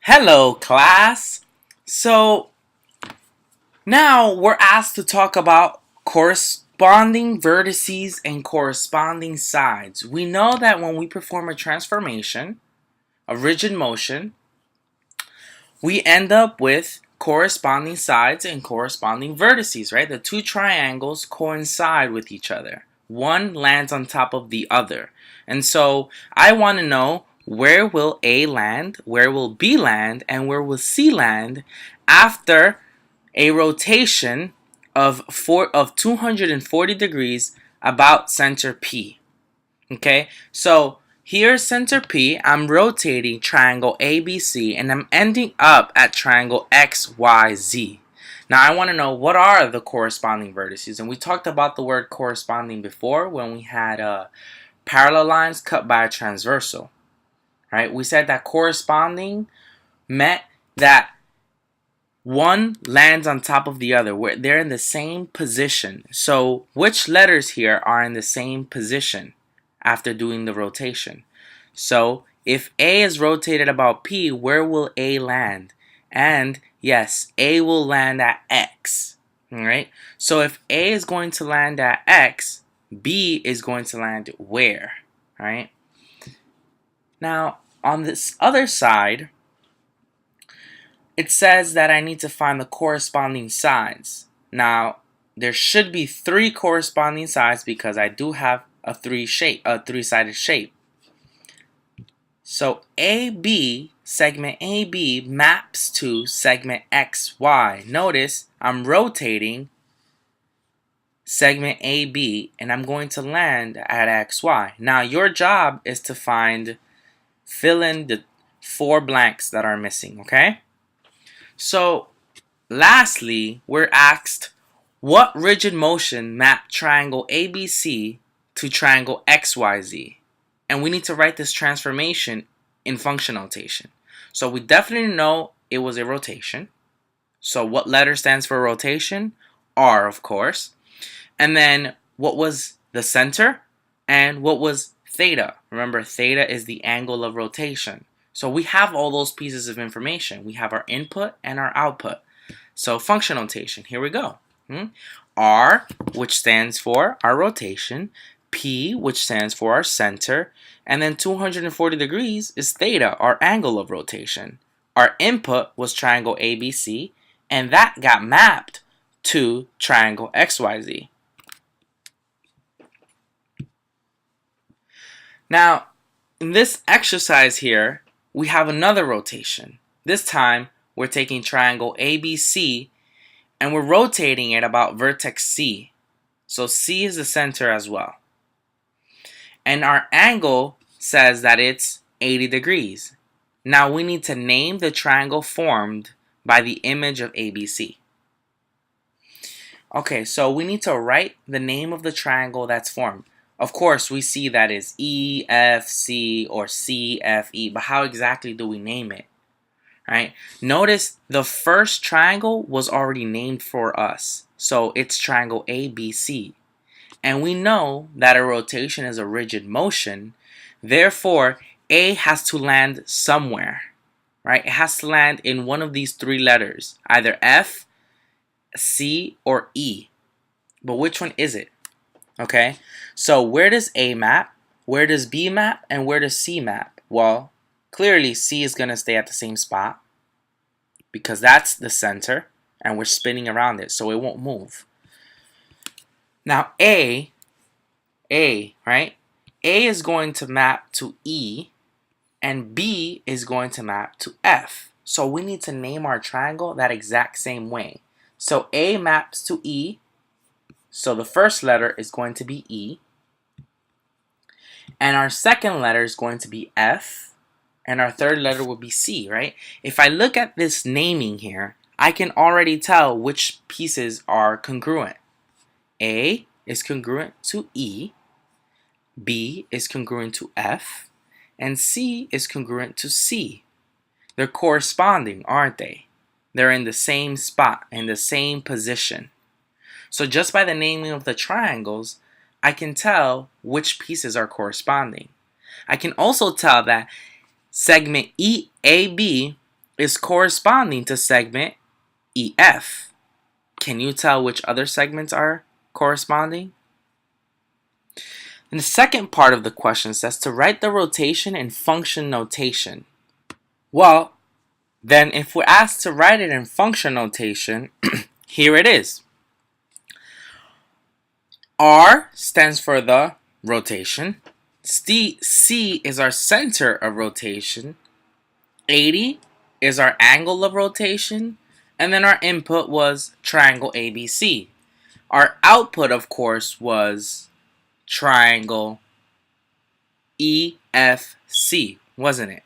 Hello, class. So now we're asked to talk about corresponding vertices and corresponding sides. We know that when we perform a transformation, a rigid motion, we end up with corresponding sides and corresponding vertices, right? The two triangles coincide with each other. One lands on top of the other. And so I want to know, where will A land, where will B land, and where will C land after a rotation of 240 degrees about center P. Okay, so here's center P. I'm rotating triangle ABC, and I'm ending up at triangle XYZ. Now I want to know, what are the corresponding vertices? And we talked about the word corresponding before when we had parallel lines cut by a transversal. Right? We said that corresponding meant that one lands on top of the other, where they're in the same position. So which letters here are in the same position after doing the rotation? So if A is rotated about P, where will A land? And yes, A will land at X. Alright? So if A is going to land at X, B is going to land where? Alright? Now, on this other side, it says that I need to find the corresponding sides. Now, there should be three corresponding sides because I do have a three-sided shape. So AB, segment AB, maps to segment XY. Notice I'm rotating segment AB and I'm going to land at XY. Now your job is to fill in the 4 blanks that are missing, okay? So lastly, we're asked, what rigid motion mapped triangle ABC to triangle XYZ? And we need to write this transformation in function notation. So we definitely know it was a rotation. So what letter stands for rotation? R, of course. And then what was the center? And what was theta? Remember, theta is the angle of rotation. So we have all those pieces of information. We have our input and our output. So function notation, here we go. R, which stands for our rotation. P, which stands for our center. And then 240 degrees is theta, our angle of rotation. Our input was triangle ABC, and that got mapped to triangle XYZ. Now, in this exercise here, we have another rotation. This time, we're taking triangle ABC and we're rotating it about vertex C. So C is the center as well. And our angle says that it's 80 degrees. Now we need to name the triangle formed by the image of ABC. Okay, so we need to write the name of the triangle that's formed. Of course, we see that is EFC or CFE, but how exactly do we name it? Right? Notice the first triangle was already named for us. So it's triangle ABC. And we know that a rotation is a rigid motion. Therefore, A has to land somewhere. Right? It has to land in one of these 3 letters, either F, C, or E. But which one is it? Okay, so where does A map, where does B map, and where does C map? Well, clearly C is going to stay at the same spot because that's the center and we're spinning around it, so it won't move. Now A, right? A is going to map to E and B is going to map to F. So we need to name our triangle that exact same way. So A maps to E. So the first letter is going to be E. And our second letter is going to be F. And our third letter will be C, right? If I look at this naming here, I can already tell which pieces are congruent. A is congruent to E. B is congruent to F. And C is congruent to C. They're corresponding, aren't they? They're in the same spot, in the same position. So just by the naming of the triangles, I can tell which pieces are corresponding. I can also tell that segment EAB is corresponding to segment EF. Can you tell which other segments are corresponding? And the second part of the question says to write the rotation in function notation. Well, then if we're asked to write it in function notation, here it is. R stands for the rotation. C is our center of rotation. 80 is our angle of rotation. And then our input was triangle ABC. Our output, of course, was triangle EFC, wasn't it?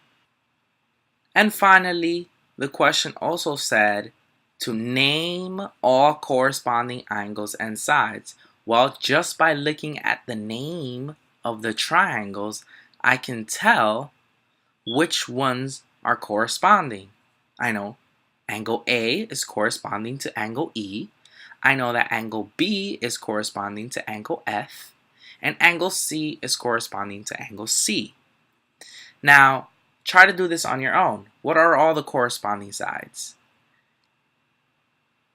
And finally, the question also said to name all corresponding angles and sides. Well, just by looking at the name of the triangles, I can tell which ones are corresponding. I know angle A is corresponding to angle E. I know that angle B is corresponding to angle F. And angle C is corresponding to angle C. Now, try to do this on your own. What are all the corresponding sides?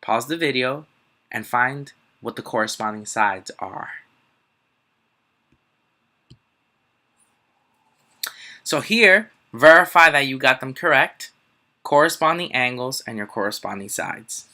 Pause the video and find what the corresponding sides are. So here, verify that you got them correct, corresponding angles and your corresponding sides.